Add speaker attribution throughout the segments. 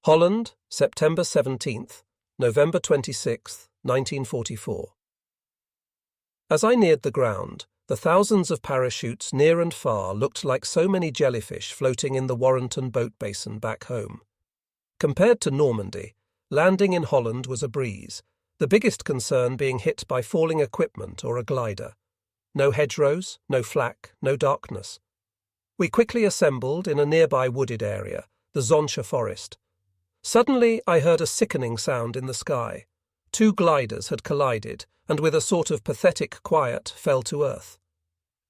Speaker 1: Holland, September 17th, November 26th, 1944. As I neared the ground, the thousands of parachutes near and far looked like so many jellyfish floating in the Warrenton boat basin back home. Compared to Normandy, landing in Holland was a breeze, the biggest concern being hit by falling equipment or a glider. No hedgerows, no flak, no darkness. We quickly assembled in a nearby wooded area, the Zonsche forest. Suddenly I heard a sickening sound in the sky. Two gliders had collided, and with a sort of pathetic quiet fell to earth.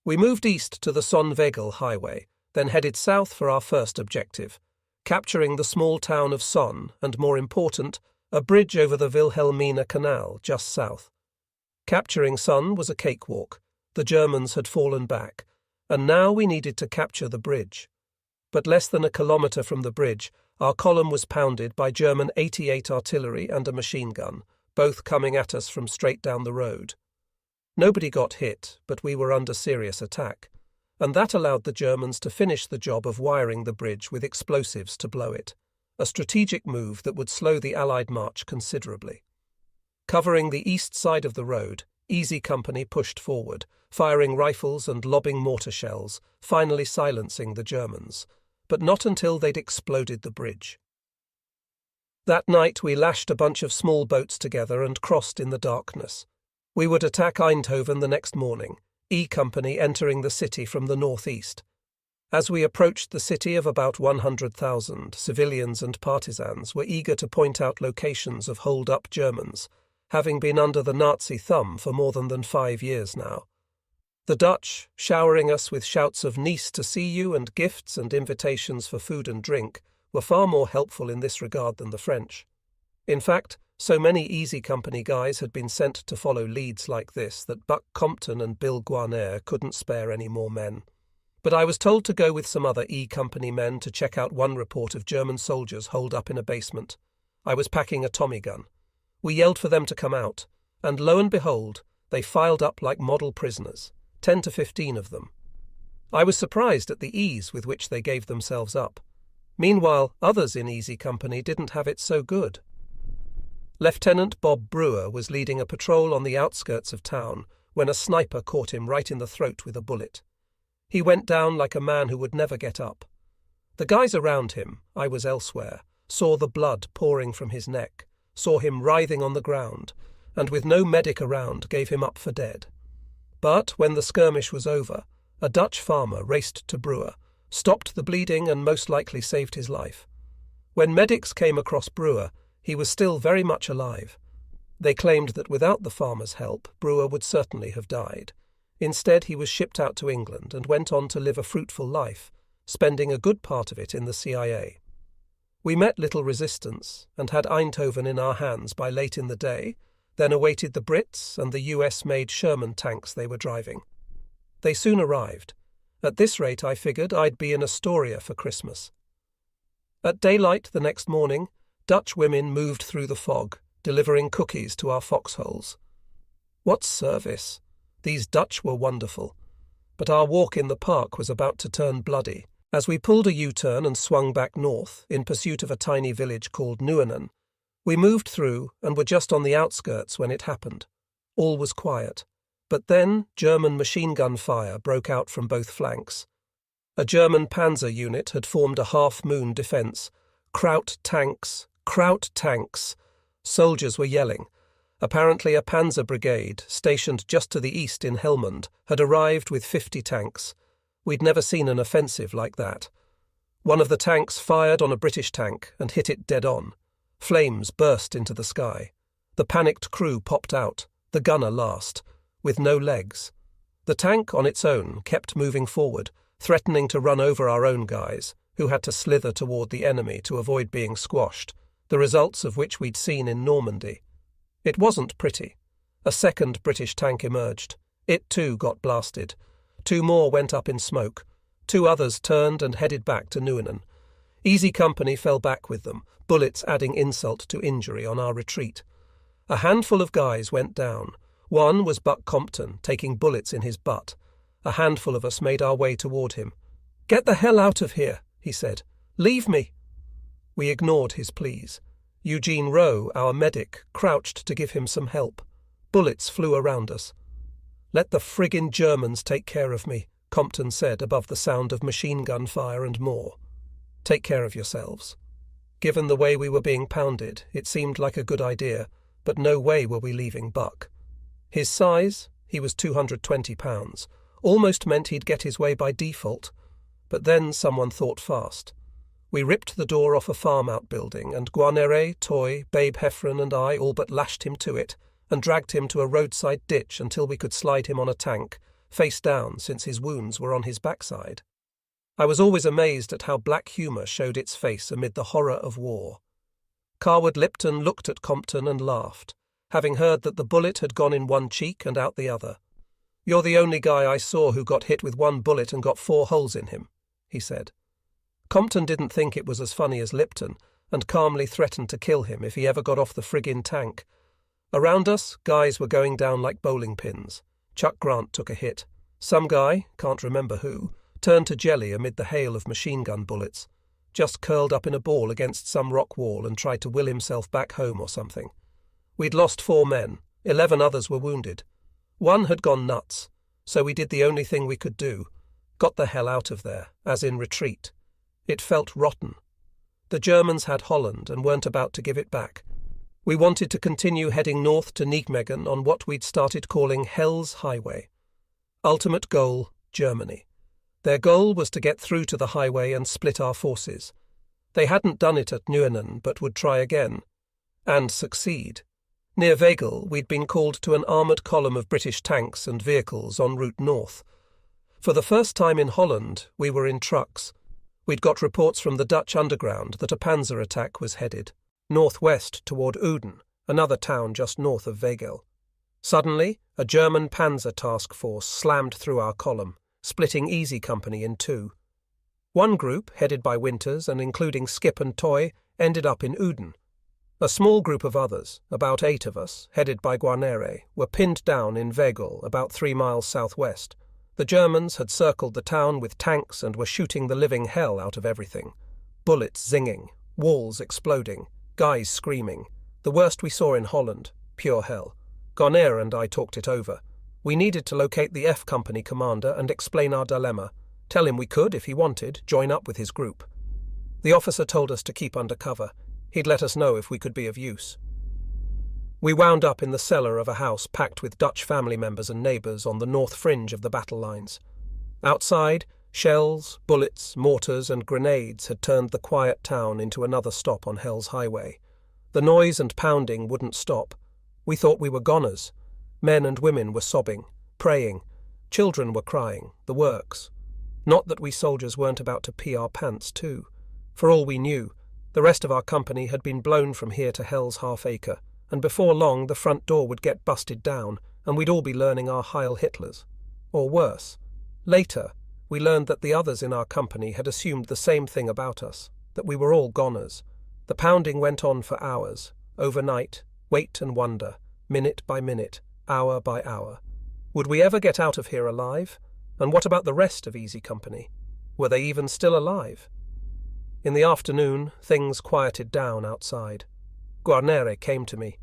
Speaker 1: We moved east to the Sonnwegel highway, then headed south for our first objective, capturing the small town of Sonn and, more important, a bridge over the Wilhelmina Canal just south. Capturing Sonn was a cakewalk. The Germans had fallen back, and now we needed to capture the bridge. But less than a kilometre from the bridge, our column was pounded by German 88 artillery and a machine gun, both coming at us from straight down the road. Nobody got hit, but we were under serious attack, and that allowed the Germans to finish the job of wiring the bridge with explosives to blow it, a strategic move that would slow the Allied march considerably. Covering the east side of the road, Easy Company pushed forward, firing rifles and lobbing mortar shells, finally silencing the Germans, but not until they'd exploded the bridge. That night we lashed a bunch of small boats together and crossed in the darkness. We would attack Eindhoven the next morning, E Company entering the city from the northeast. As we approached the city of about 100,000, civilians and partisans were eager to point out locations of holed-up Germans, having been under the Nazi thumb for more than 5 years now. The Dutch, showering us with shouts of "Nice to see you" and gifts and invitations for food and drink, were far more helpful in this regard than the French. In fact, so many Easy Company guys had been sent to follow leads like this that Buck Compton and Bill Guarnere couldn't spare any more men. But I was told to go with some other E Company men to check out one report of German soldiers holed up in a basement. I was packing a Tommy gun. We yelled for them to come out, and lo and behold, they filed up like model prisoners, 10 to 15 of them. I was surprised at the ease with which they gave themselves up. Meanwhile, others in Easy Company didn't have it so good. Lieutenant Bob Brewer was leading a patrol on the outskirts of town when a sniper caught him right in the throat with a bullet. He went down like a man who would never get up. The guys around him, I was elsewhere, saw the blood pouring from his neck, saw him writhing on the ground, and with no medic around gave him up for dead. But when the skirmish was over, a Dutch farmer raced to Brewer, stopped the bleeding and most likely saved his life. When medics came across Brewer, he was still very much alive. They claimed that without the farmer's help, Brewer would certainly have died. Instead, he was shipped out to England and went on to live a fruitful life, spending a good part of it in the CIA. We met little resistance and had Eindhoven in our hands by late in the day, then awaited the Brits and the US-made Sherman tanks they were driving. They soon arrived. At this rate, I figured I'd be in Astoria for Christmas. At daylight the next morning, Dutch women moved through the fog, delivering cookies to our foxholes. What service! These Dutch were wonderful. But our walk in the park was about to turn bloody. As we pulled a U-turn and swung back north, in pursuit of a tiny village called Nuenen, we moved through and were just on the outskirts when it happened. All was quiet. But then German machine gun fire broke out from both flanks. A German panzer unit had formed a half-moon defence. Kraut tanks! Kraut tanks! Soldiers were yelling. Apparently a panzer brigade, stationed just to the east in Helmond, had arrived with 50 tanks. We'd never seen an offensive like that. One of the tanks fired on a British tank and hit it dead on. Flames burst into the sky. The panicked crew popped out, the gunner last, with no legs. The tank on its own kept moving forward, threatening to run over our own guys, who had to slither toward the enemy to avoid being squashed, the results of which we'd seen in Normandy. It wasn't pretty. A second British tank emerged. It too got blasted. 2 more went up in smoke. 2 others turned and headed back to Nuenen. Easy Company fell back with them, bullets adding insult to injury on our retreat. A handful of guys went down. One was Buck Compton, taking bullets in his butt. A handful of us made our way toward him. "Get the hell out of here," he said. "Leave me." We ignored his pleas. Eugene Rowe, our medic, crouched to give him some help. Bullets flew around us. "Let the friggin' Germans take care of me," Compton said above the sound of machine gun fire and more. "Take care of yourselves." Given the way we were being pounded, it seemed like a good idea, but no way were we leaving Buck. His size, he was 220 pounds, almost meant he'd get his way by default. But then someone thought fast. We ripped the door off a farm outbuilding, and Guarnere, Toy, Babe Heffron and I all but lashed him to it and dragged him to a roadside ditch until we could slide him on a tank, face down since his wounds were on his backside. I was always amazed at how black humour showed its face amid the horror of war. Carwood Lipton looked at Compton and laughed, having heard that the bullet had gone in one cheek and out the other. "You're the only guy I saw who got hit with one bullet and got 4 holes in him," he said. Compton didn't think it was as funny as Lipton, and calmly threatened to kill him if he ever got off the friggin' tank. Around us, guys were going down like bowling pins. Chuck Grant took a hit. Some guy, can't remember who, turned to jelly amid the hail of machine gun bullets, just curled up in a ball against some rock wall and tried to will himself back home or something. We'd lost 4 men, 11 others were wounded. One had gone nuts, so we did the only thing we could do. Got the hell out of there, as in retreat. It felt rotten. The Germans had Holland and weren't about to give it back. We wanted to continue heading north to Nijmegen on what we'd started calling Hell's Highway. Ultimate goal, Germany. Their goal was to get through to the highway and split our forces. They hadn't done it at Nuenen, but would try again. And succeed. Near Wegel, we'd been called to an armoured column of British tanks and vehicles en route north. For the first time in Holland, we were in trucks. We'd got reports from the Dutch underground that a panzer attack was headed, northwest toward Uden, another town just north of Wegel. Suddenly, a German panzer task force slammed through our column, splitting Easy Company in 2. One group, headed by Winters and including Skip and Toy, ended up in Uden. A small group of others, about 8 of us, headed by Guarnere, were pinned down in Wegel, about 3 miles southwest. The Germans had circled the town with tanks and were shooting the living hell out of everything. Bullets zinging, walls exploding, guys screaming. The worst we saw in Holland, pure hell. Guarnere and I talked it over. We needed to locate the F Company commander and explain our dilemma. Tell him we could, if he wanted, join up with his group. The officer told us to keep under cover. He'd let us know if we could be of use. We wound up in the cellar of a house packed with Dutch family members and neighbours on the north fringe of the battle lines. Outside, shells, bullets, mortars and grenades had turned the quiet town into another stop on Hell's Highway. The noise and pounding wouldn't stop. We thought we were goners. Men and women were sobbing, praying. Children were crying, the works. Not that we soldiers weren't about to pee our pants too. For all we knew, the rest of our company had been blown from here to Hell's Half-Acre, and before long the front door would get busted down, and we'd all be learning our Heil Hitlers. Or worse. Later, we learned that the others in our company had assumed the same thing about us, that we were all goners. The pounding went on for hours, overnight, wait and wonder, minute by minute, hour by hour. Would we ever get out of here alive? And what about the rest of Easy Company? Were they even still alive? In the afternoon, things quieted down outside. Guarnere came to me.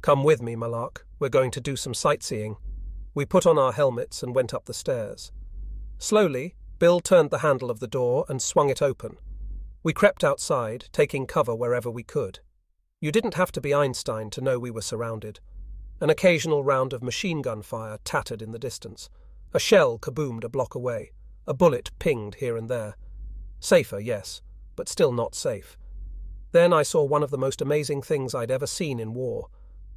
Speaker 1: "Come with me, Malark. We're going to do some sightseeing." We put on our helmets and went up the stairs. Slowly, Bill turned the handle of the door and swung it open. We crept outside, taking cover wherever we could. You didn't have to be Einstein to know we were surrounded. An occasional round of machine gun fire tattered in the distance. A shell kaboomed a block away. A bullet pinged here and there. Safer, yes, but still not safe. Then I saw one of the most amazing things I'd ever seen in war.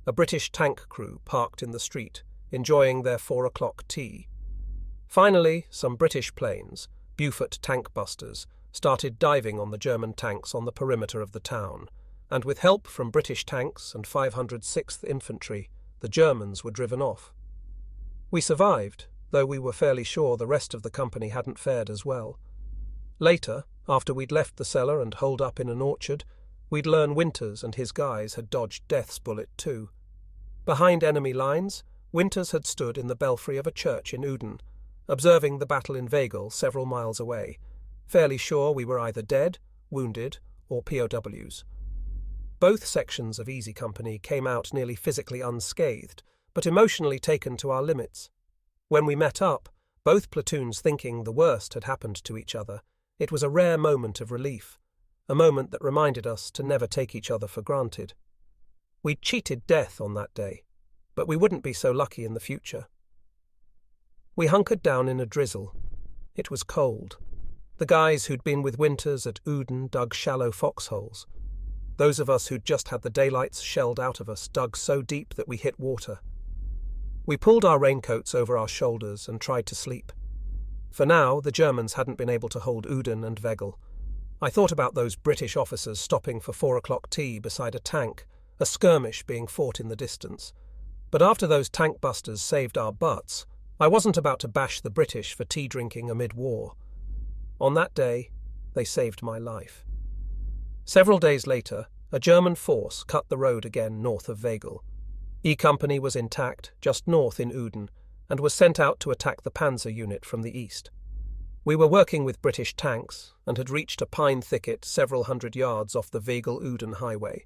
Speaker 1: A British tank crew parked in the street, enjoying their 4 o'clock tea. Finally, some British planes, Beaufort tank busters, started diving on the German tanks on the perimeter of the town, and with help from British tanks and 506th Infantry, the Germans were driven off. We survived, though we were fairly sure the rest of the company hadn't fared as well. Later, after we'd left the cellar and holed up in an orchard, we'd learn Winters and his guys had dodged Death's bullet too. Behind enemy lines, Winters had stood in the belfry of a church in Uden, observing the battle in Wegel several miles away, fairly sure we were either dead, wounded, or POWs. Both sections of Easy Company came out nearly physically unscathed, but emotionally taken to our limits. When we met up, both platoons thinking the worst had happened to each other, it was a rare moment of relief, a moment that reminded us to never take each other for granted. We'd cheated death on that day, but we wouldn't be so lucky in the future. We hunkered down in a drizzle. It was cold. The guys who'd been with Winters at Uden dug shallow foxholes. Those of us who'd just had the daylights shelled out of us dug so deep that we hit water. We pulled our raincoats over our shoulders and tried to sleep. For now, the Germans hadn't been able to hold Uden and Wegel. I thought about those British officers stopping for 4 o'clock tea beside a tank, a skirmish being fought in the distance. But after those tank busters saved our butts, I wasn't about to bash the British for tea drinking amid war. On that day, they saved my life. Several days later, a German force cut the road again north of Wegel. E Company was intact, just north in Uden, and was sent out to attack the Panzer unit from the east. We were working with British tanks and had reached a pine thicket several hundred yards off the Wegel-Uden highway.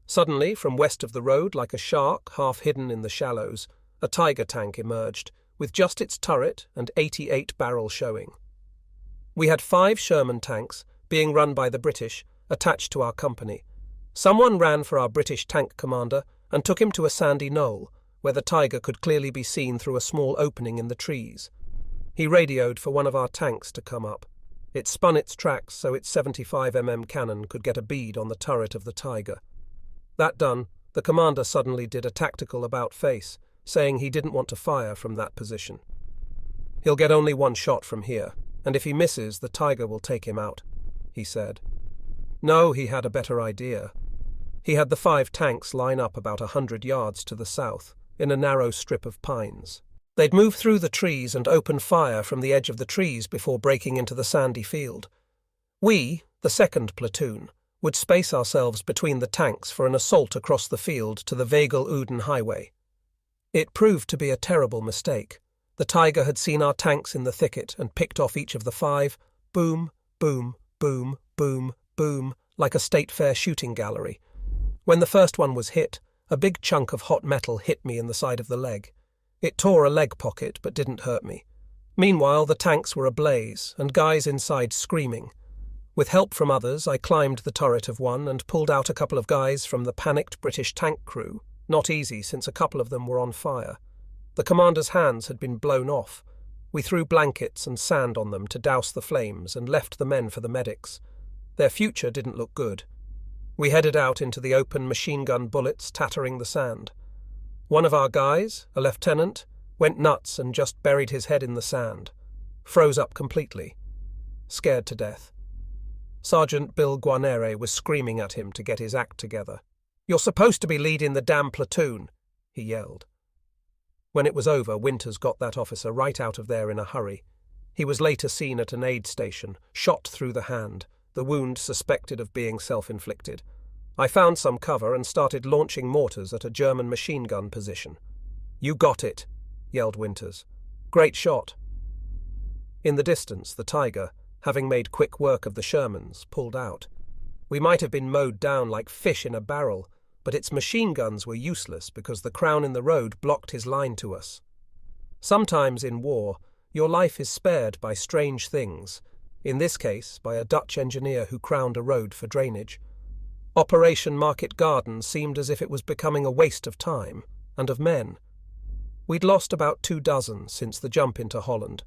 Speaker 1: Suddenly, from west of the road, like a shark half hidden in the shallows, a Tiger tank emerged, with just its turret and 88 barrel showing. We had 5 Sherman tanks, being run by the British, attached to our company. Someone ran for our British tank commander and took him to a sandy knoll, where the Tiger could clearly be seen through a small opening in the trees. He radioed for one of our tanks to come up. It spun its tracks so its 75mm cannon could get a bead on the turret of the Tiger. That done, the commander suddenly did a tactical about-face, saying he didn't want to fire from that position. "He'll get only one shot from here, and if he misses, the Tiger will take him out," he said. No, he had a better idea. He had the 5 tanks line up about 100 yards to the south, in a narrow strip of pines. They'd move through the trees and open fire from the edge of the trees before breaking into the sandy field. We, the 2nd platoon, would space ourselves between the tanks for an assault across the field to the Wegel-Uden highway. It proved to be a terrible mistake. The Tiger had seen our tanks in the thicket and picked off each of the 5, boom, boom, boom, boom, boom, like a state fair shooting gallery. When the first one was hit, a big chunk of hot metal hit me in the side of the leg. It tore a leg pocket but didn't hurt me. Meanwhile, the tanks were ablaze and guys inside screaming. With help from others, I climbed the turret of one and pulled out a couple of guys from the panicked British tank crew. Not easy, since a couple of them were on fire. The commander's hands had been blown off. We threw blankets and sand on them to douse the flames and left the men for the medics. Their future didn't look good. We headed out into the open, machine gun bullets tattering the sand. One of our guys, a lieutenant, went nuts and just buried his head in the sand. Froze up completely. Scared to death. Sergeant Bill Guarnere was screaming at him to get his act together. "You're supposed to be leading the damn platoon," he yelled. When it was over, Winters got that officer right out of there in a hurry. He was later seen at an aid station, shot through the hand, the wound suspected of being self-inflicted. I found some cover and started launching mortars at a German machine gun position. "You got it," yelled Winters. "Great shot." In the distance, the Tiger, having made quick work of the Shermans, pulled out. We might have been mowed down like fish in a barrel, but its machine guns were useless because the crown in the road blocked his line to us. Sometimes in war, your life is spared by strange things, in this case by a Dutch engineer who crowned a road for drainage. Operation Market Garden seemed as if it was becoming a waste of time, and of men. We'd lost about 24 since the jump into Holland.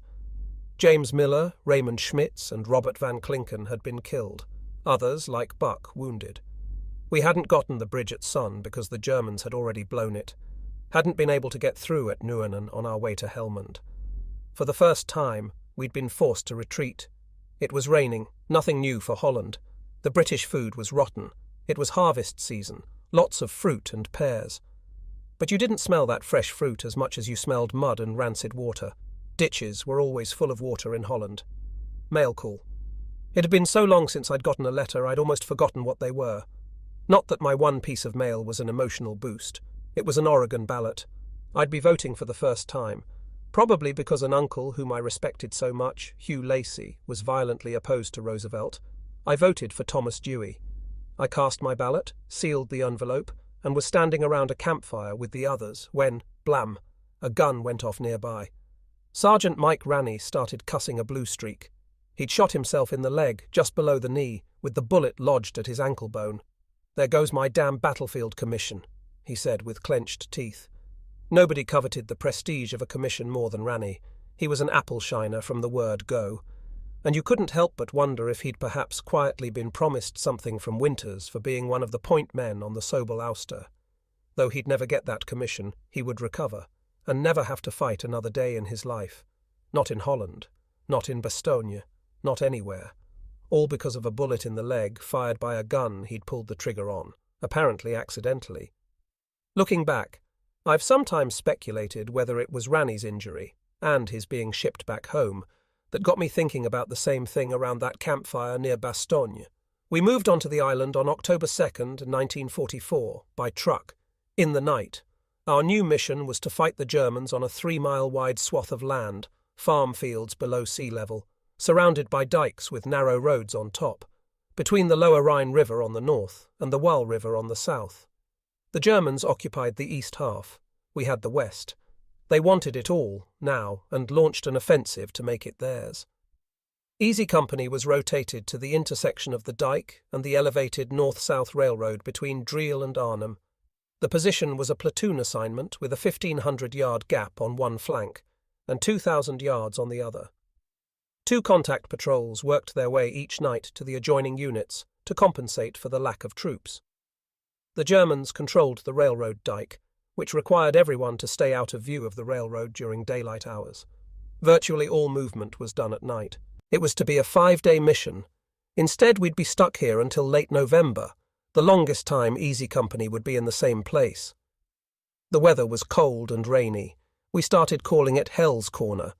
Speaker 1: James Miller, Raymond Schmitz, and Robert Van Klinken had been killed, others, like Buck, wounded. We hadn't gotten the bridge at Sun because the Germans had already blown it, hadn't been able to get through at Nuenen on our way to Helmond. For the first time, we'd been forced to retreat. It was raining, nothing new for Holland. The British food was rotten. It was harvest season, lots of fruit and pears. But you didn't smell that fresh fruit as much as you smelled mud and rancid water. Ditches were always full of water in Holland. Mail call. It had been so long since I'd gotten a letter I'd almost forgotten what they were. Not that my one piece of mail was an emotional boost. It was an Oregon ballot. I'd be voting for the first time, probably because an uncle whom I respected so much, Hugh Lacey, was violently opposed to Roosevelt. I voted for Thomas Dewey. I cast my ballot, sealed the envelope, and was standing around a campfire with the others when, blam, a gun went off nearby. Sergeant Mike Ranney started cussing a blue streak. He'd shot himself in the leg, just below the knee, with the bullet lodged at his ankle bone. "There goes my damn battlefield commission," he said with clenched teeth. Nobody coveted the prestige of a commission more than Ranney. He was an apple shiner from the word go. And you couldn't help but wonder if he'd perhaps quietly been promised something from Winters for being one of the point men on the Sobel ouster. Though he'd never get that commission, he would recover, and never have to fight another day in his life. Not in Holland, not in Bastogne, not anywhere. All because of a bullet in the leg fired by a gun he'd pulled the trigger on, apparently accidentally. Looking back, I've sometimes speculated whether it was Ranney's injury, and his being shipped back home, that got me thinking about the same thing around that campfire near Bastogne. We moved onto the island on October 2nd, 1944, by truck, in the night. Our new mission was to fight the Germans on a 3-mile-wide swath of land, farm fields below sea level, surrounded by dikes with narrow roads on top, between the lower Rhine River on the north and the Waal River on the south. The Germans occupied the east half. We had the west. They wanted it all, now, and launched an offensive to make it theirs. Easy Company was rotated to the intersection of the dike and the elevated north-south railroad between Driel and Arnhem. The position was a platoon assignment with a 1,500-yard gap on one flank and 2,000 yards on the other. 2 contact patrols worked their way each night to the adjoining units to compensate for the lack of troops. The Germans controlled the railroad dike, which required everyone to stay out of view of the railroad during daylight hours. Virtually all movement was done at night. It was to be a 5-day mission. Instead, we'd be stuck here until late November, the longest time Easy Company would be in the same place. The weather was cold and rainy. We started calling it Hell's Corner.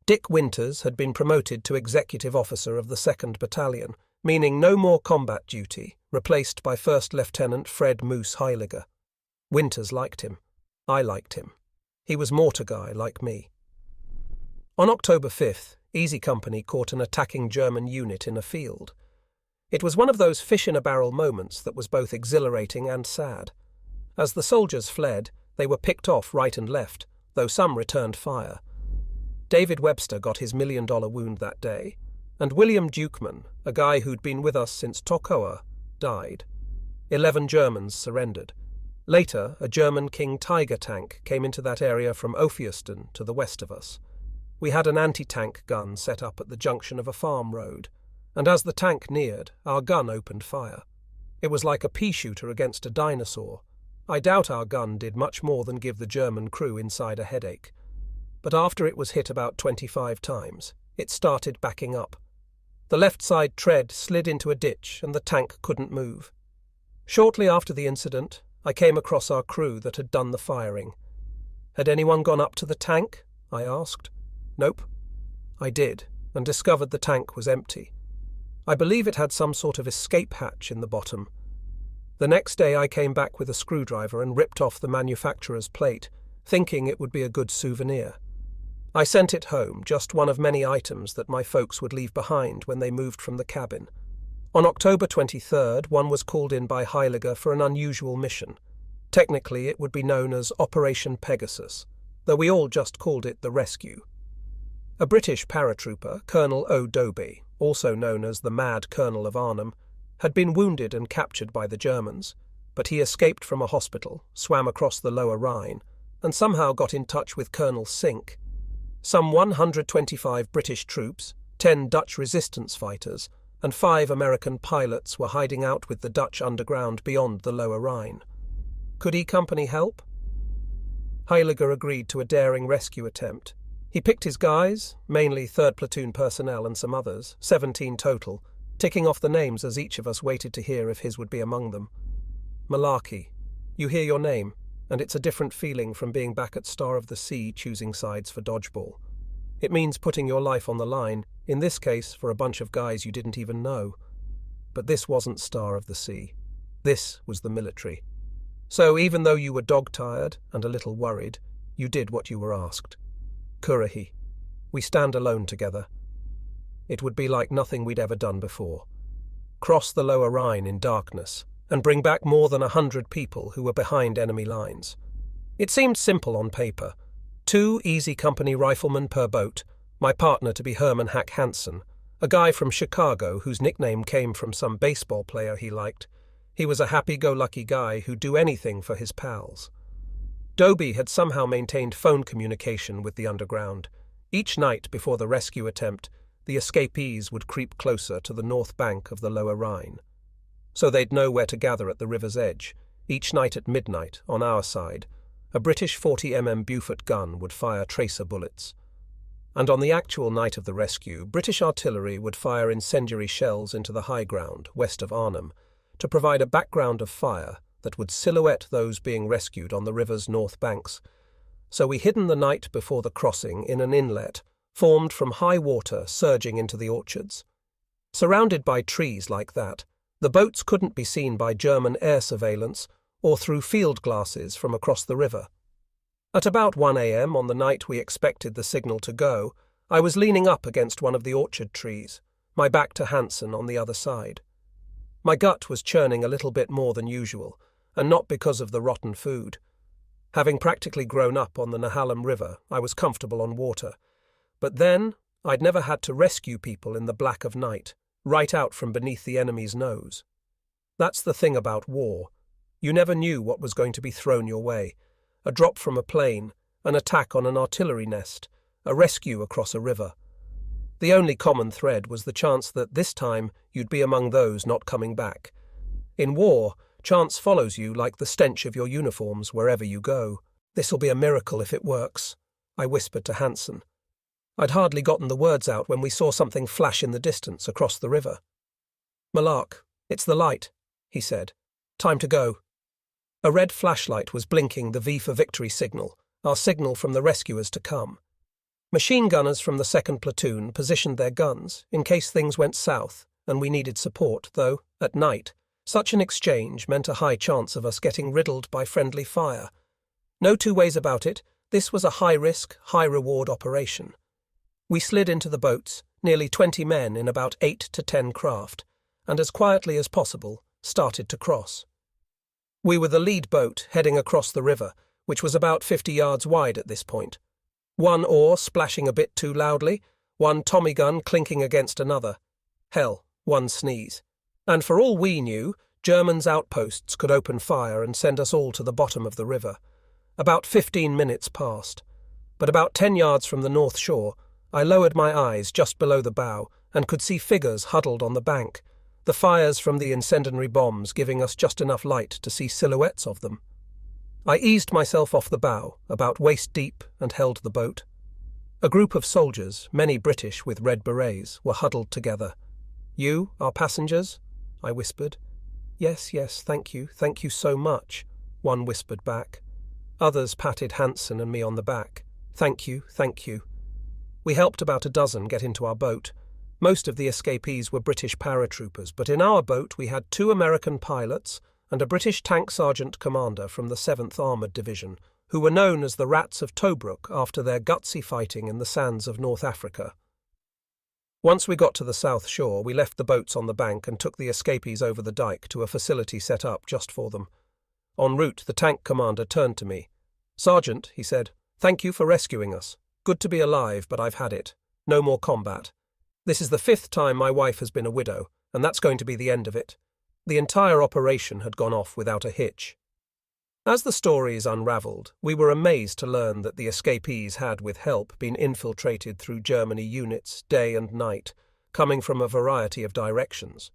Speaker 1: Dick Winters had been promoted to executive officer of the 2nd Battalion, meaning no more combat duty, replaced by First Lieutenant Fred Moose Heiliger. Winters liked him. I liked him. He was mortar guy like me. On October 5th, Easy Company caught an attacking German unit in a field. It was one of those fish-in-a-barrel moments that was both exhilarating and sad. As the soldiers fled, they were picked off right and left, though some returned fire. David Webster got his $1 million wound that day, and William Dukeman, a guy who'd been with us since Tokoa, died. 11 Germans surrendered. Later, a German King Tiger tank came into that area from Ophiuston to the west of us. We had an anti-tank gun set up at the junction of a farm road, and as the tank neared, our gun opened fire. It was like a pea shooter against a dinosaur. I doubt our gun did much more than give the German crew inside a headache. But after it was hit about 25 times, it started backing up. The left side tread slid into a ditch and the tank couldn't move. Shortly after the incident, I came across our crew that had done the firing. Had anyone gone up to the tank? I asked. Nope. I did, and discovered the tank was empty. I believe it had some sort of escape hatch in the bottom. The next day I came back with a screwdriver and ripped off the manufacturer's plate, thinking it would be a good souvenir. I sent it home, just one of many items that my folks would leave behind when they moved from the cabin. On October 23rd, one was called in by Heiliger for an unusual mission. Technically, it would be known as Operation Pegasus, though we all just called it the Rescue. A British paratrooper, Colonel O'Doby, also known as the Mad Colonel of Arnhem, had been wounded and captured by the Germans, but he escaped from a hospital, swam across the lower Rhine, and somehow got in touch with Colonel Sink. Some 125 British troops, 10 Dutch resistance fighters, and 5 American pilots were hiding out with the Dutch underground beyond the lower Rhine. Could E Company help? Heiliger agreed to a daring rescue attempt. He picked his guys, mainly 3rd Platoon personnel and some others, 17 total, ticking off the names as each of us waited to hear if his would be among them. Malarkey. You hear your name, and it's a different feeling from being back at Star of the Sea choosing sides for dodgeball. It means putting your life on the line, in this case for a bunch of guys you didn't even know. But this wasn't Star of the Sea. This was the military. So even though you were dog-tired and a little worried, you did what you were asked. Currahee. We stand alone together. It would be like nothing we'd ever done before. cross the Lower Rhine in darkness, and bring back more than 100 people who were behind enemy lines. It seemed simple on paper. 2 easy company riflemen per boat, my partner to be Herman Hack Hansen, a guy from Chicago whose nickname came from some baseball player he liked. He was a happy-go-lucky guy who'd do anything for his pals. Dobie had somehow maintained phone communication with the underground. Each night before the rescue attempt, the escapees would creep closer to the north bank of the Lower Rhine. So they'd know where to gather at the river's edge. Each night at midnight, on our side, a British 40mm Beaufort gun would fire tracer bullets. And on the actual night of the rescue, British artillery would fire incendiary shells into the high ground west of Arnhem to provide a background of fire that would silhouette those being rescued on the river's north banks. So we hidden the night before the crossing in an inlet formed from high water surging into the orchards. Surrounded by trees like that, the boats couldn't be seen by German air surveillance or through field glasses from across the river. At about 1 a.m. on the night we expected the signal to go, I was leaning up against one of the orchard trees, my back to Hansen on the other side. My gut was churning a little bit more than usual, and not because of the rotten food. Having practically grown up on the Nehalem River, I was comfortable on water. But then, I'd never had to rescue people in the black of night, right out from beneath the enemy's nose. That's the thing about war. You never knew what was going to be thrown your way. A drop from a plane, an attack on an artillery nest, a rescue across a river. The only common thread was the chance that this time you'd be among those not coming back. In war, chance follows you like the stench of your uniforms wherever you go. "This'll be a miracle if it works," I whispered to Hansen. I'd hardly gotten the words out when we saw something flash in the distance across the river. "Malark, it's the light," he said. "Time to go." A red flashlight was blinking the V for victory signal, our signal from the rescuers to come. Machine gunners from the 2nd Platoon positioned their guns in case things went south and we needed support, though, at night, such an exchange meant a high chance of us getting riddled by friendly fire. No 2 ways about it, this was a high-risk, high-reward operation. We slid into the boats, nearly 20 men in about 8 to 10 craft, and as quietly as possible, started to cross. We were the lead boat heading across the river, which was about 50 yards wide at this point. One oar splashing a bit too loudly, one Tommy gun clinking against another. Hell, one sneeze. And for all we knew, Germans' outposts could open fire and send us all to the bottom of the river. About 15 minutes passed. But about 10 yards from the north shore, I lowered my eyes just below the bow and could see figures huddled on the bank, the fires from the incendiary bombs giving us just enough light to see silhouettes of them. I eased myself off the bow, about waist deep, and held the boat. A group of soldiers, many British with red berets, were huddled together. "You, our passengers?" I whispered. Yes, thank you so much," one whispered back. Others patted Hansen and me on the back. Thank you. We helped about a dozen get into our boat. Most of the escapees were British paratroopers, but in our boat we had 2 American pilots and a British tank sergeant commander from the 7th Armoured Division, who were known as the Rats of Tobruk after their gutsy fighting in the sands of North Africa. Once we got to the south shore, we left the boats on the bank and took the escapees over the dike to a facility set up just for them. En route, the tank commander turned to me. "Sergeant," he said, "thank you for rescuing us. Good to be alive, but I've had it. No more combat. This is the 5th time my wife has been a widow, and that's going to be the end of it." The entire operation had gone off without a hitch. As the stories unravelled, we were amazed to learn that the escapees had, with help, been infiltrated through Germany units, day and night, coming from a variety of directions.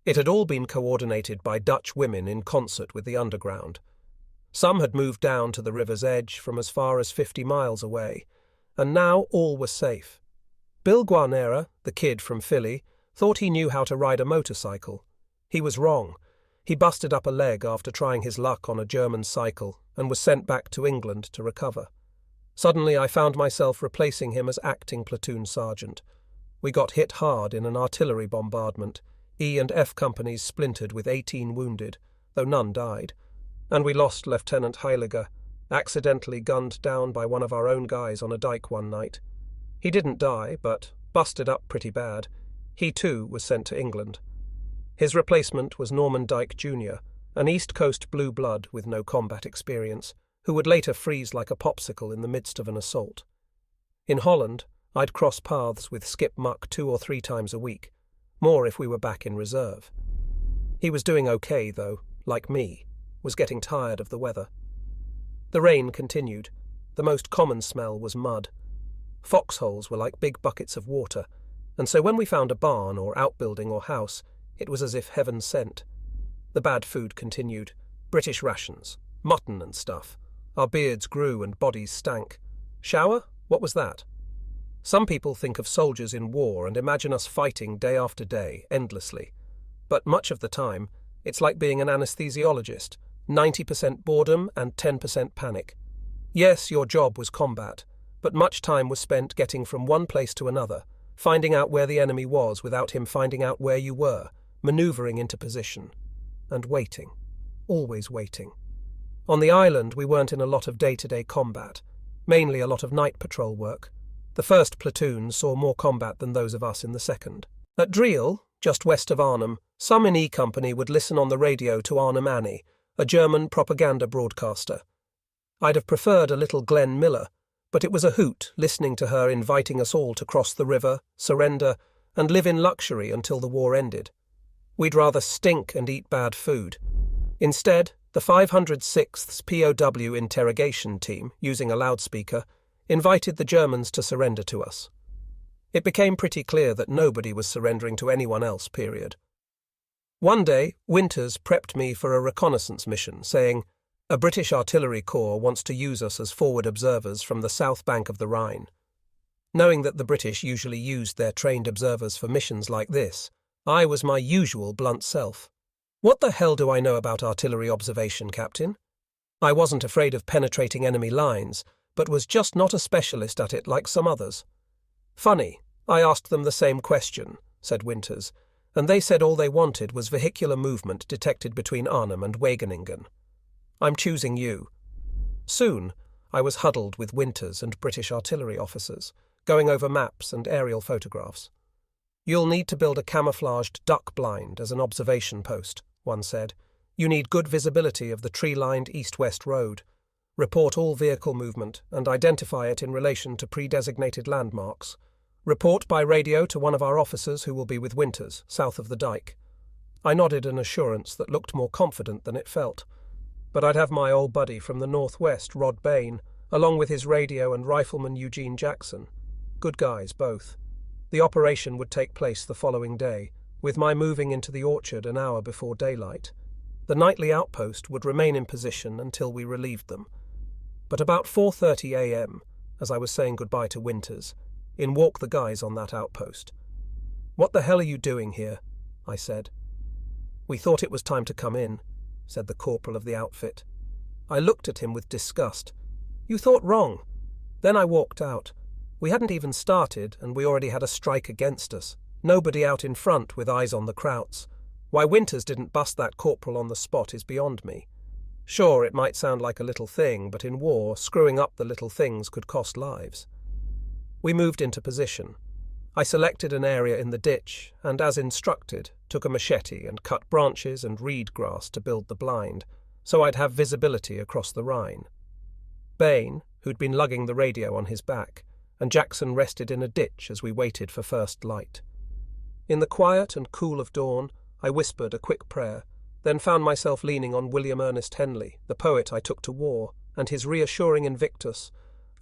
Speaker 1: It had all been coordinated by Dutch women in concert with the underground. Some had moved down to the river's edge from as far as 50 miles away, and now all was safe. Bill Guarnera, the kid from Philly, thought he knew how to ride a motorcycle. He was wrong. He busted up a leg after trying his luck on a German cycle and was sent back to England to recover. Suddenly I found myself replacing him as acting platoon sergeant. We got hit hard in an artillery bombardment. E and F companies splintered with 18 wounded, though none died. And we lost Lieutenant Heiliger, accidentally gunned down by one of our own guys on a dike one night. He didn't die, but busted up pretty bad. He too was sent to England. His replacement was Norman Dyke Jr., an East Coast blue blood with no combat experience, who would later freeze like a popsicle in the midst of an assault. In Holland, I'd cross paths with Skip Muck 2 or 3 times a week, more if we were back in reserve. He was doing okay, though, like me, was getting tired of the weather. The rain continued. The most common smell was mud. Foxholes were like big buckets of water, and so when we found a barn or outbuilding or house, it was as if heaven sent. The bad food continued. British rations, mutton and stuff. Our beards grew and bodies stank. Shower? What was that? Some people think of soldiers in war and imagine us fighting day after day, endlessly. But much of the time, it's like being an anesthesiologist, 90% boredom and 10% panic. Yes, your job was combat, but much time was spent getting from one place to another, finding out where the enemy was without him finding out where you were, manoeuvring into position. And waiting. Always waiting. On the island, we weren't in a lot of day-to-day combat, mainly a lot of night patrol work. The first platoon saw more combat than those of us in the second. At Driel, just west of Arnhem, some in E Company would listen on the radio to Arnhem Annie, a German propaganda broadcaster. I'd have preferred a little Glenn Miller, but it was a hoot listening to her inviting us all to cross the river, surrender, and live in luxury until the war ended. We'd rather stink and eat bad food. Instead, the 506th POW interrogation team, using a loudspeaker, invited the Germans to surrender to us. It became pretty clear that nobody was surrendering to anyone else, period. One day, Winters prepped me for a reconnaissance mission, saying, "A British artillery corps wants to use us as forward observers from the south bank of the Rhine." Knowing that the British usually used their trained observers for missions like this, I was my usual blunt self. "What the hell do I know about artillery observation, Captain?" I wasn't afraid of penetrating enemy lines, but was just not a specialist at it like some others. "Funny, I asked them the same question," said Winters, and they said all they wanted was vehicular movement detected between Arnhem and Wageningen. "I'm choosing you." Soon, I was huddled with Winters and British artillery officers, going over maps and aerial photographs. "You'll need to build a camouflaged duck blind as an observation post," one said. "You need good visibility of the tree-lined east-west road. Report all vehicle movement and identify it in relation to pre-designated landmarks. Report by radio to one of our officers who will be with Winters, south of the dike." I nodded an assurance that looked more confident than it felt. But I'd have my old buddy from the northwest, Rod Bain, along with his radio and rifleman Eugene Jackson. Good guys, both. The operation would take place the following day, with my moving into the orchard an hour before daylight. The nightly outpost would remain in position until we relieved them. But about 4:30 a.m., as I was saying goodbye to Winters, in walked the guys on that outpost. "What the hell are you doing here?" I said. "We thought it was time to come in," said the corporal of the outfit. I looked at him with disgust. "You thought wrong." Then I walked out. We hadn't even started, and we already had a strike against us. Nobody out in front with eyes on the krauts. Why Winters didn't bust that corporal on the spot is beyond me. Sure, it might sound like a little thing, but in war, screwing up the little things could cost lives. We moved into position. I selected an area in the ditch, and as instructed, took a machete and cut branches and reed grass to build the blind, so I'd have visibility across the Rhine. Bain, who'd been lugging the radio on his back, and Jackson rested in a ditch as we waited for first light. In the quiet and cool of dawn, I whispered a quick prayer, then found myself leaning on William Ernest Henley, the poet I took to war, and his reassuring Invictus,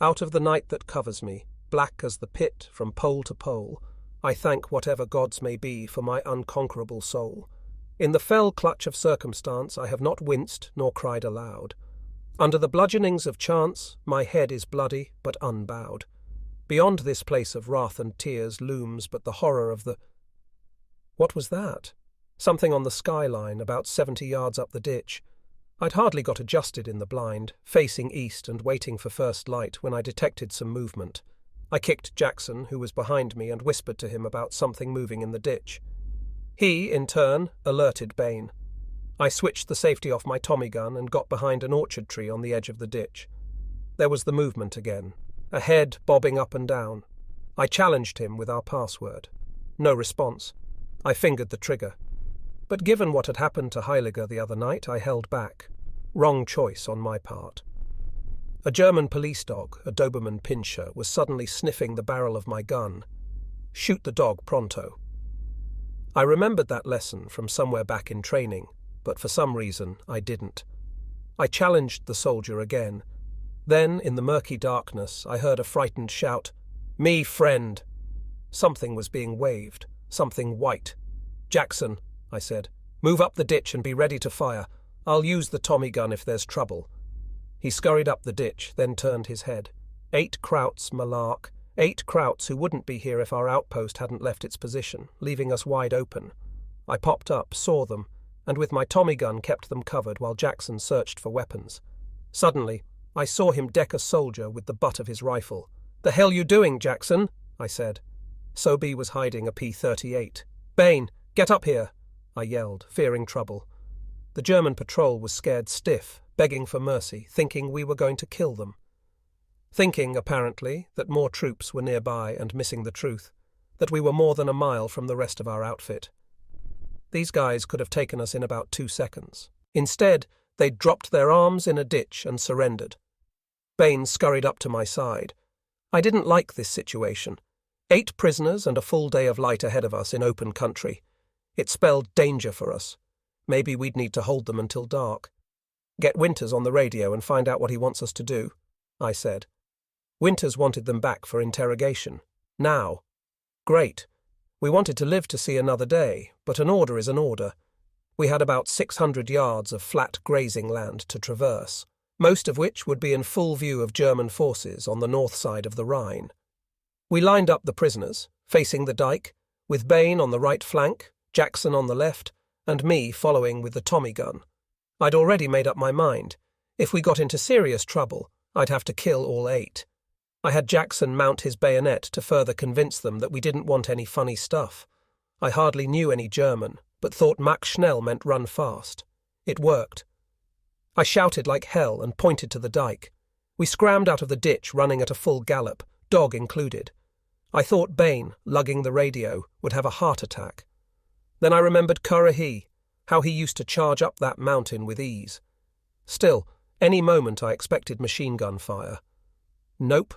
Speaker 1: "Out of the night that covers me, black as the pit from pole to pole, I thank whatever gods may be for my unconquerable soul. In the fell clutch of circumstance I have not winced nor cried aloud. Under the bludgeonings of chance my head is bloody but unbowed. Beyond this place of wrath and tears looms but the horror of the—" What was that? Something on the skyline about 70 yards up the ditch. I'd hardly got adjusted in the blind, facing east and waiting for first light when I detected some movement. I kicked Jackson, who was behind me, and whispered to him about something moving in the ditch. He, in turn, alerted Bain. I switched the safety off my Tommy gun and got behind an orchard tree on the edge of the ditch. There was the movement again, a head bobbing up and down. I challenged him with our password. No response. I fingered the trigger. But given what had happened to Heiliger the other night, I held back. Wrong choice on my part. A German police dog, a Doberman Pinscher, was suddenly sniffing the barrel of my gun. Shoot the dog pronto. I remembered that lesson from somewhere back in training, but for some reason I didn't. I challenged the soldier again. Then, in the murky darkness, I heard a frightened shout, "Me, friend!" Something was being waved, something white. "Jackson," I said, "move up the ditch and be ready to fire. I'll use the Tommy gun if there's trouble." He scurried up the ditch, then turned his head. 8 Krauts, Malark. 8 Krauts who wouldn't be here if our outpost hadn't left its position, leaving us wide open. I popped up, saw them, and with my Tommy gun kept them covered while Jackson searched for weapons. Suddenly, I saw him deck a soldier with the butt of his rifle. "The hell you doing, Jackson?" I said. Sobey was hiding a P-38. "Bain, get up here!" I yelled, fearing trouble. The German patrol was scared stiff, begging for mercy, thinking we were going to kill them. Thinking, apparently, that more troops were nearby and missing the truth, that we were more than a mile from the rest of our outfit. These guys could have taken us in about 2 seconds. Instead, they'd dropped their arms in a ditch and surrendered. Bain scurried up to my side. I didn't like this situation. 8 prisoners and a full day of light ahead of us in open country. It spelled danger for us. Maybe we'd need to hold them until dark. "Get Winters on the radio and find out what he wants us to do," I said. Winters wanted them back for interrogation. Now. Great. We wanted to live to see another day, but an order is an order. We had about 600 yards of flat grazing land to traverse, most of which would be in full view of German forces on the north side of the Rhine. We lined up the prisoners, facing the dike, with Bain on the right flank, Jackson on the left, and me following with the Tommy gun. I'd already made up my mind. If we got into serious trouble, I'd have to kill all 8. I had Jackson mount his bayonet to further convince them that we didn't want any funny stuff. I hardly knew any German, but thought Mach schnell meant run fast. It worked. I shouted like hell and pointed to the dike. We scrammed out of the ditch running at a full gallop, dog included. I thought Bain, lugging the radio, would have a heart attack. Then I remembered Currahee, how he used to charge up that mountain with ease. Still, any moment I expected machine gun fire. Nope.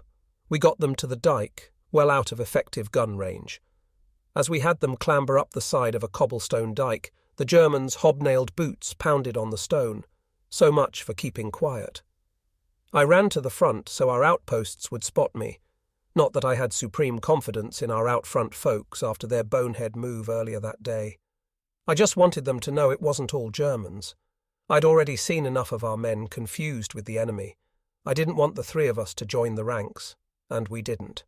Speaker 1: We got them to the dike, well out of effective gun range. As we had them clamber up the side of a cobblestone dike, the Germans' hobnailed boots pounded on the stone. So much for keeping quiet. I ran to the front so our outposts would spot me. Not that I had supreme confidence in our out-front folks after their bonehead move earlier that day. I just wanted them to know it wasn't all Germans. I'd already seen enough of our men confused with the enemy. I didn't want the 3 of us to join the ranks, and we didn't.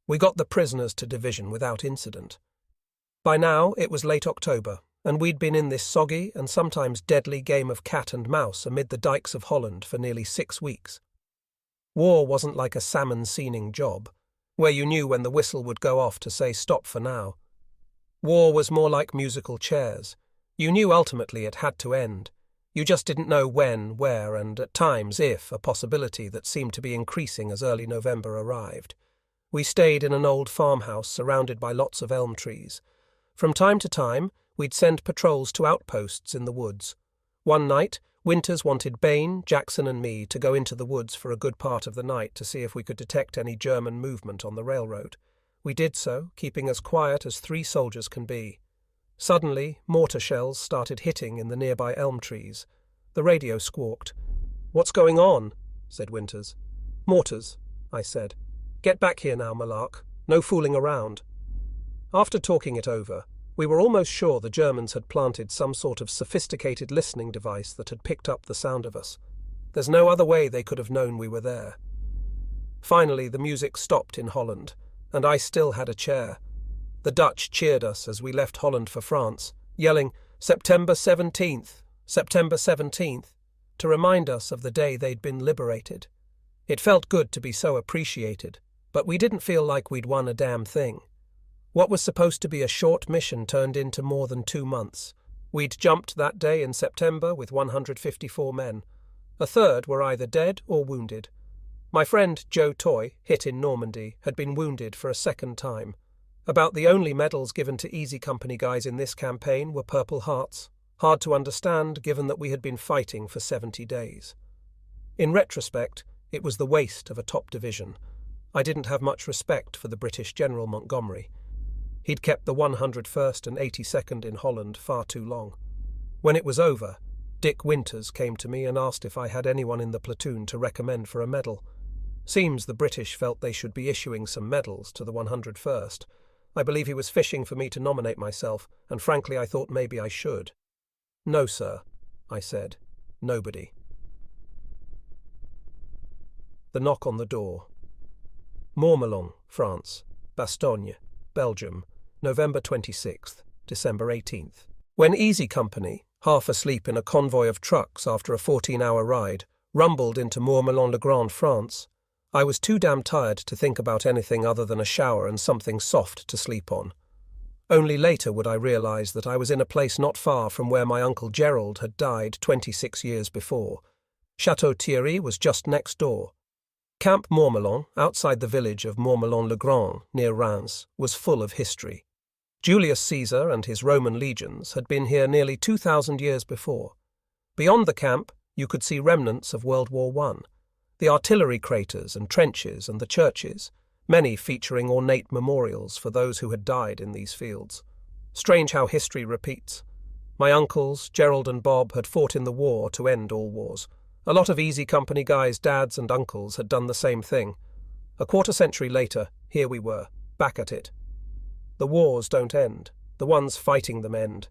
Speaker 1: We got the prisoners to division without incident. By now it was late October, and we'd been in this soggy and sometimes deadly game of cat and mouse amid the dikes of Holland for nearly 6 weeks. War wasn't like a salmon-seining job, where you knew when the whistle would go off to say stop for now. War was more like musical chairs. You knew ultimately it had to end. You just didn't know when, where, and at times if, a possibility that seemed to be increasing as early November arrived. We stayed in an old farmhouse surrounded by lots of elm trees. From time to time, we'd send patrols to outposts in the woods. One night, Winters wanted Bain, Jackson and me to go into the woods for a good part of the night to see if we could detect any German movement on the railroad. We did so, keeping as quiet as 3 soldiers can be. Suddenly, mortar shells started hitting in the nearby elm trees. The radio squawked. "What's going on?" said Winters. "Mortars," I said. "Get back here now, Malark. No fooling around." After talking it over, we were almost sure the Germans had planted some sort of sophisticated listening device that had picked up the sound of us. There's no other way they could have known we were there. Finally, the music stopped in Holland, and I still had a chair. The Dutch cheered us as we left Holland for France, yelling, "September 17th, September 17th, to remind us of the day they'd been liberated. It felt good to be so appreciated, but we didn't feel like we'd won a damn thing. What was supposed to be a short mission turned into more than 2 months. We'd jumped that day in September with 154 men. A third were either dead or wounded. My friend Joe Toy, hit in Normandy, had been wounded for a second time. About the only medals given to Easy Company guys in this campaign were Purple Hearts, hard to understand given that we had been fighting for 70 days. In retrospect, it was the waste of a top division. I didn't have much respect for the British General Montgomery. He'd kept the 101st and 82nd in Holland far too long. When it was over, Dick Winters came to me and asked if I had anyone in the platoon to recommend for a medal. Seems the British felt they should be issuing some medals to the 101st. I believe he was fishing for me to nominate myself, and frankly I thought maybe I should. "No, sir," I said. "Nobody." The knock on the door. Mourmelon, France. Bastogne, Belgium, November 26th, December 18th. When Easy Company, half asleep in a convoy of trucks after a 14-hour ride, rumbled into Mourmelon-le-Grand, France, I was too damn tired to think about anything other than a shower and something soft to sleep on. Only later would I realize that I was in a place not far from where my Uncle Gerald had died 26 years before. Château Thierry was just next door. Camp Mourmelon, outside the village of Mourmelon-le-Grand, near Reims, was full of history. Julius Caesar and his Roman legions had been here nearly 2,000 years before. Beyond the camp, you could see remnants of World War I. The artillery craters and trenches and the churches, many featuring ornate memorials for those who had died in these fields. Strange how history repeats. My uncles, Gerald and Bob, had fought in the war to end all wars. A lot of Easy Company guys' dads and uncles had done the same thing. A quarter century later, here we were, back at it. The wars don't end. The ones fighting them end.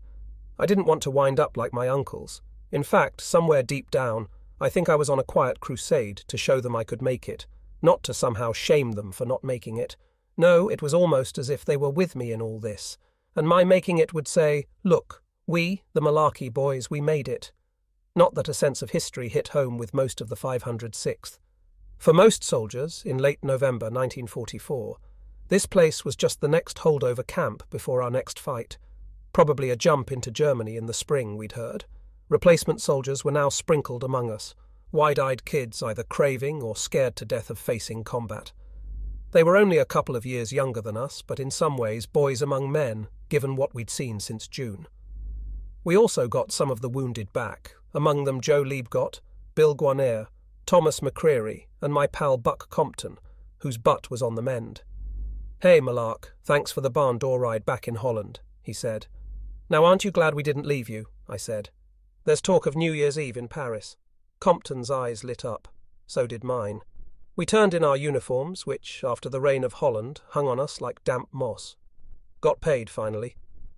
Speaker 1: I didn't want to wind up like my uncles. In fact, somewhere deep down, I think I was on a quiet crusade to show them I could make it, not to somehow shame them for not making it. No, it was almost as if they were with me in all this, and my making it would say, "Look, we, the Malarkey boys, we made it." Not that a sense of history hit home with most of the 506th. For most soldiers, in late November 1944, this place was just the next holdover camp before our next fight. Probably a jump into Germany in the spring, we'd heard. Replacement soldiers were now sprinkled among us, wide-eyed kids either craving or scared to death of facing combat. They were only a couple of years younger than us, but in some ways boys among men, given what we'd seen since June. We also got some of the wounded back, among them Joe Liebgott, Bill Guarnere, Thomas McCreary, and my pal Buck Compton, whose butt was on the mend. "Hey, Malark, thanks for the barn door ride back in Holland," he said. "Now aren't you glad we didn't leave you?" I said. "There's talk of New Year's Eve in Paris." Compton's eyes lit up. So did mine. We turned in our uniforms, which, after the reign of Holland, hung on us like damp moss. Got paid, finally.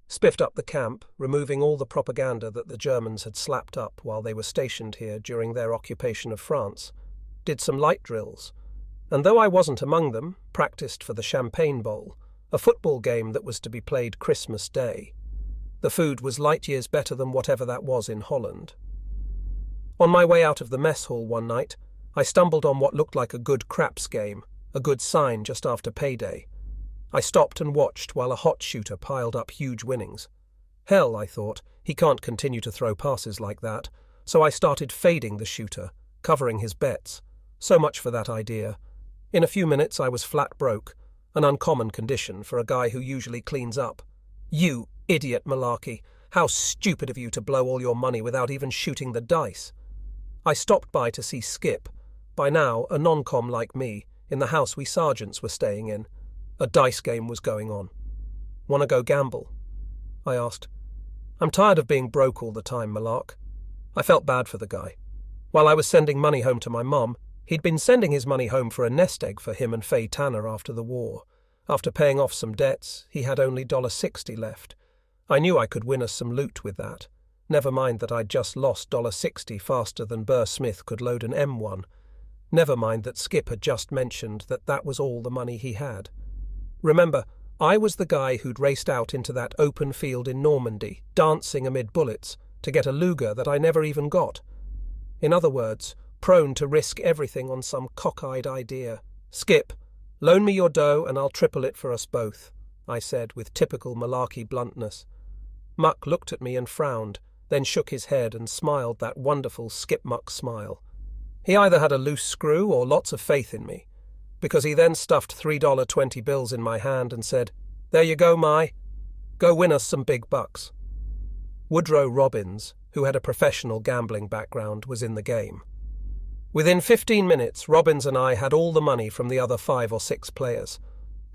Speaker 1: Spiffed up the camp, removing all the propaganda that the Germans had slapped up while they were stationed here during their occupation of France. Did some light drills. And though I wasn't among them, practiced for the Champagne Bowl, a football game that was to be played Christmas Day. The food was light years better than whatever that was in Holland. On my way out of the mess hall one night, I stumbled on what looked like a good craps game, a good sign just after payday. I stopped and watched while a hot shooter piled up huge winnings. Hell, I thought, he can't continue to throw passes like that, so I started fading the shooter, covering his bets. So much for that idea. In a few minutes I was flat broke, an uncommon condition for a guy who usually cleans up. "You idiot, Malarkey! How stupid of you to blow all your money without even shooting the dice!" I stopped by to see Skip, by now a non-com like me, in the house we sergeants were staying in. A dice game was going on. "Want to go gamble?" I asked. "I'm tired of being broke all the time, Malark." I felt bad for the guy. While I was sending money home to my mum, he'd been sending his money home for a nest egg for him and Faye Tanner after the war. After paying off some debts, he had only $60 left. I knew I could win us some loot with that. Never mind that I'd just lost $60 faster than Burr Smith could load an M1. Never mind that Skip had just mentioned that that was all the money he had. Remember, I was the guy who'd raced out into that open field in Normandy, dancing amid bullets, to get a Luger that I never even got. In other words, prone to risk everything on some cockeyed idea. "Skip, loan me your dough and I'll triple it for us both," I said with typical Malarkey bluntness. Muck looked at me and frowned, then shook his head and smiled that wonderful Skip Muck smile. He either had a loose screw or lots of faith in me, because he then stuffed $3.20 bills in my hand and said, There you go, Mai. Go win us some big bucks. Woodrow Robbins, who had a professional gambling background, was in the game. Within 15 minutes, Robbins and I had all the money from the other 5 or 6 players.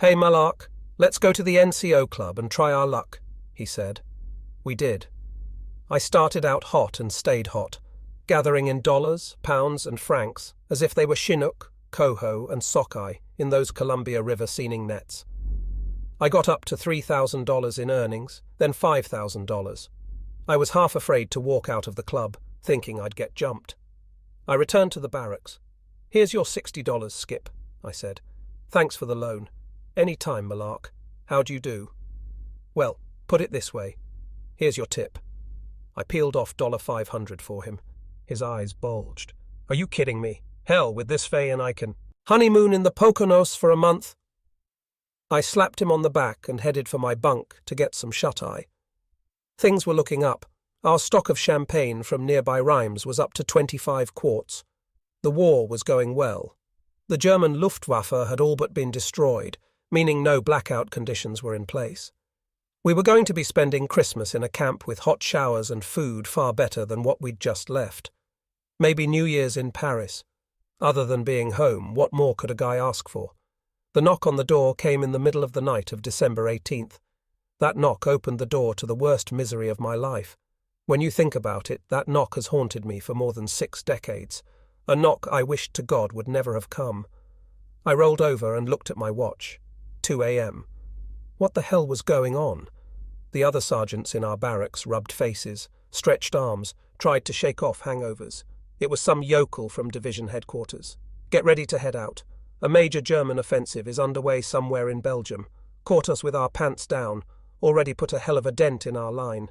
Speaker 1: Hey, Malark, let's go to the NCO club and try our luck, he said. We did. I started out hot and stayed hot, gathering in dollars, pounds and francs, as if they were Chinook, Coho and Sockeye in those Columbia River seaning nets. I got up to $3,000 in earnings, then $5,000. I was half afraid to walk out of the club, thinking I'd get jumped. I returned to the barracks. Here's your $60, Skip, I said. Thanks for the loan. Any time, Malark. How do you do? Well, put it this way. Here's your tip. I peeled off $500 for him. His eyes bulged. Are you kidding me? Hell, with this fay and I can honeymoon in the Poconos for a month. I slapped him on the back and headed for my bunk to get some shut-eye. Things were looking up. Our stock of champagne from nearby Reims was up to 25 quarts. The war was going well. The German Luftwaffe had all but been destroyed, meaning no blackout conditions were in place. We were going to be spending Christmas in a camp with hot showers and food far better than what we'd just left. Maybe New Year's in Paris. Other than being home, what more could a guy ask for? The knock on the door came in the middle of the night of December 18th. That knock opened the door to the worst misery of my life. When you think about it, that knock has haunted me for more than 6 decades. A knock I wished to God would never have come. I rolled over and looked at my watch. 2 a.m. What the hell was going on? The other sergeants in our barracks rubbed faces, stretched arms, tried to shake off hangovers. It was some yokel from division headquarters. Get ready to head out. A major German offensive is underway somewhere in Belgium. Caught us with our pants down. Already put a hell of a dent in our line.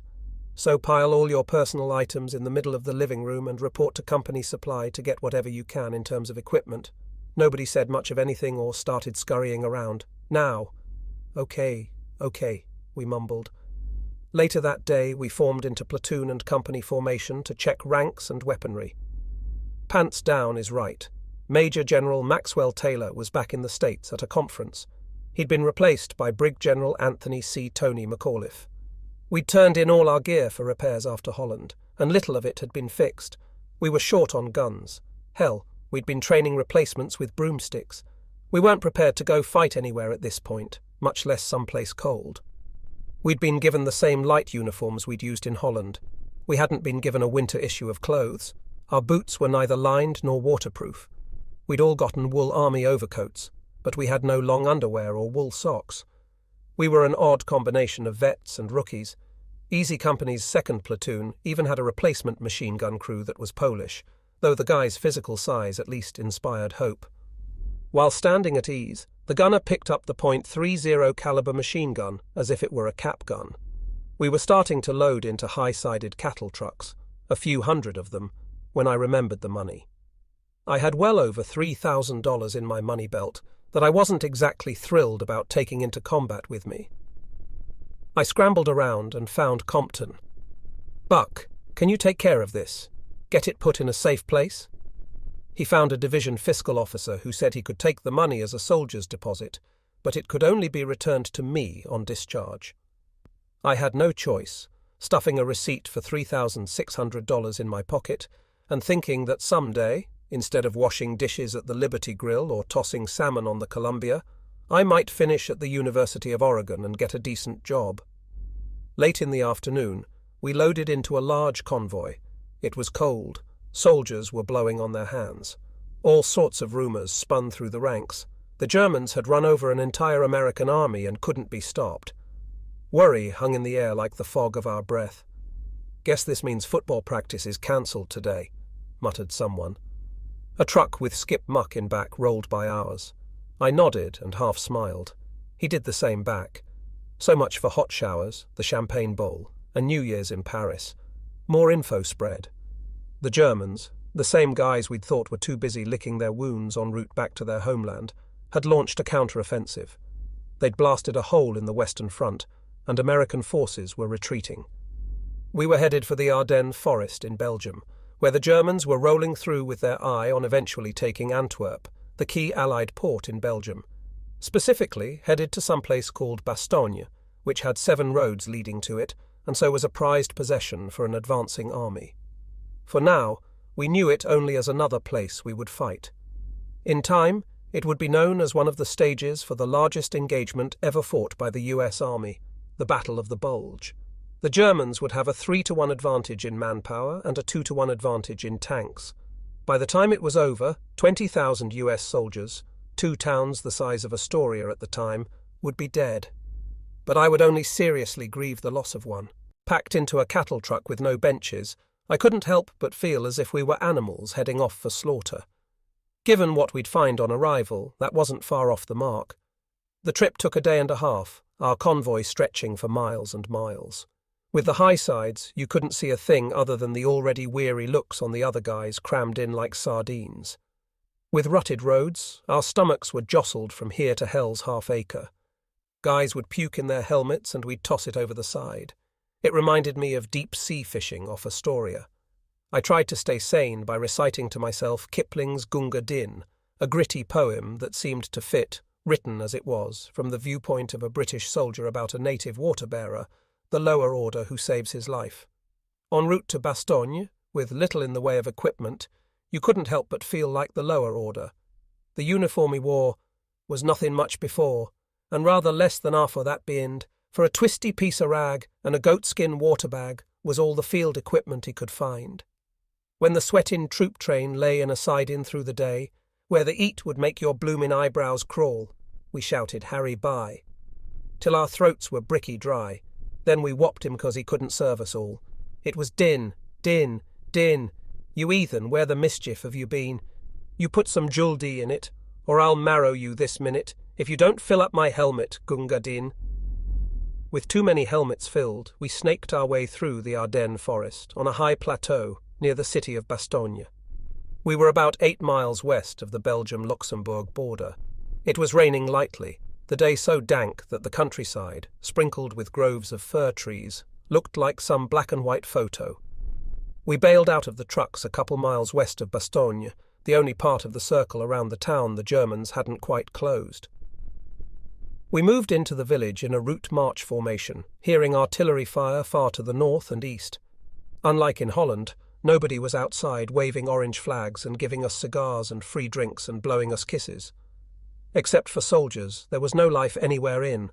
Speaker 1: So pile all your personal items in the middle of the living room and report to company supply to get whatever you can in terms of equipment. Nobody said much of anything or started scurrying around. Now. Okay, we mumbled. Later that day, we formed into platoon and company formation to check ranks and weaponry. Pants down is right. Major General Maxwell Taylor was back in the States at a conference. He'd been replaced by Brig General Anthony C. Tony McAuliffe. We'd turned in all our gear for repairs after Holland, and little of it had been fixed. We were short on guns. Hell, we'd been training replacements with broomsticks. We weren't prepared to go fight anywhere at this point, much less someplace cold. We'd been given the same light uniforms we'd used in Holland. We hadn't been given a winter issue of clothes. Our boots were neither lined nor waterproof. We'd all gotten wool army overcoats, but we had no long underwear or wool socks. We were an odd combination of vets and rookies. Easy Company's 2nd platoon even had a replacement machine gun crew that was Polish, though the guy's physical size at least inspired hope. While standing at ease, the gunner picked up the .30 caliber machine gun as if it were a cap gun. We were starting to load into high-sided cattle trucks, a few hundred of them, when I remembered the money. I had well over $3,000 in my money belt that I wasn't exactly thrilled about taking into combat with me. I scrambled around and found Compton. "Buck, can you take care of this? Get it put in a safe place?" He found a division fiscal officer who said he could take the money as a soldier's deposit, but it could only be returned to me on discharge. I had no choice, stuffing a receipt for $3,600 in my pocket and thinking that someday, instead of washing dishes at the Liberty Grill or tossing salmon on the Columbia, I might finish at the University of Oregon and get a decent job. Late in the afternoon, we loaded into a large convoy. It was cold. Soldiers were blowing on their hands. All sorts of rumors spun through the ranks. The Germans had run over an entire American army and couldn't be stopped. Worry hung in the air like the fog of our breath. "Guess this means football practice is cancelled today," muttered someone. A truck with Skip Muck in back rolled by ours. I nodded and half smiled. He did the same back. So much for hot showers, the Champagne Bowl, and New Year's in Paris. More info spread. The Germans, the same guys we'd thought were too busy licking their wounds en route back to their homeland, had launched a counter-offensive. They'd blasted a hole in the Western Front, and American forces were retreating. We were headed for the Ardennes forest in Belgium, where the Germans were rolling through with their eye on eventually taking Antwerp, the key Allied port in Belgium. Specifically, headed to some place called Bastogne, which had 7 roads leading to it, and so was a prized possession for an advancing army. For now, we knew it only as another place we would fight. In time, it would be known as one of the stages for the largest engagement ever fought by the US Army, the Battle of the Bulge. The Germans would have a 3-to-1 advantage in manpower and a 2-to-1 advantage in tanks. By the time it was over, 20,000 US soldiers, 2 towns the size of Astoria at the time, would be dead. But I would only seriously grieve the loss of one. Packed into a cattle truck with no benches, I couldn't help but feel as if we were animals heading off for slaughter. Given what we'd find on arrival, that wasn't far off the mark. The trip took a day and a half, our convoy stretching for miles and miles. With the high sides, you couldn't see a thing other than the already weary looks on the other guys crammed in like sardines. With rutted roads, our stomachs were jostled from here to hell's half-acre. Guys would puke in their helmets and we'd toss it over the side. It reminded me of deep-sea fishing off Astoria. I tried to stay sane by reciting to myself Kipling's Gunga Din, a gritty poem that seemed to fit, written as it was, from the viewpoint of a British soldier about a native water-bearer, the lower order who saves his life. En route to Bastogne, with little in the way of equipment, you couldn't help but feel like the lower order. The uniform he wore was nothing much before, and rather less than half o' that beyond, for a twisty piece of rag and a goatskin water bag was all the field equipment he could find. When the sweating troop train lay in a siding through the day, where the heat would make your bloomin' eyebrows crawl, we shouted Harry bye, till our throats were bricky dry. Then we whopped him 'cause he couldn't serve us all. It was din, din, din. You heathen, where the mischief have you been? You put some Juldi in it, or I'll marrow you this minute, if you don't fill up my helmet, Gunga Din. With too many helmets filled, we snaked our way through the Ardennes forest on a high plateau near the city of Bastogne. We were about 8 miles west of the Belgium-Luxembourg border. It was raining lightly, the day so dank that the countryside, sprinkled with groves of fir trees, looked like some black-and-white photo. We bailed out of the trucks a couple miles west of Bastogne, the only part of the circle around the town the Germans hadn't quite closed. We moved into the village in a route march formation, hearing artillery fire far to the north and east. Unlike in Holland, nobody was outside waving orange flags and giving us cigars and free drinks and blowing us kisses. Except for soldiers, there was no life anywhere in,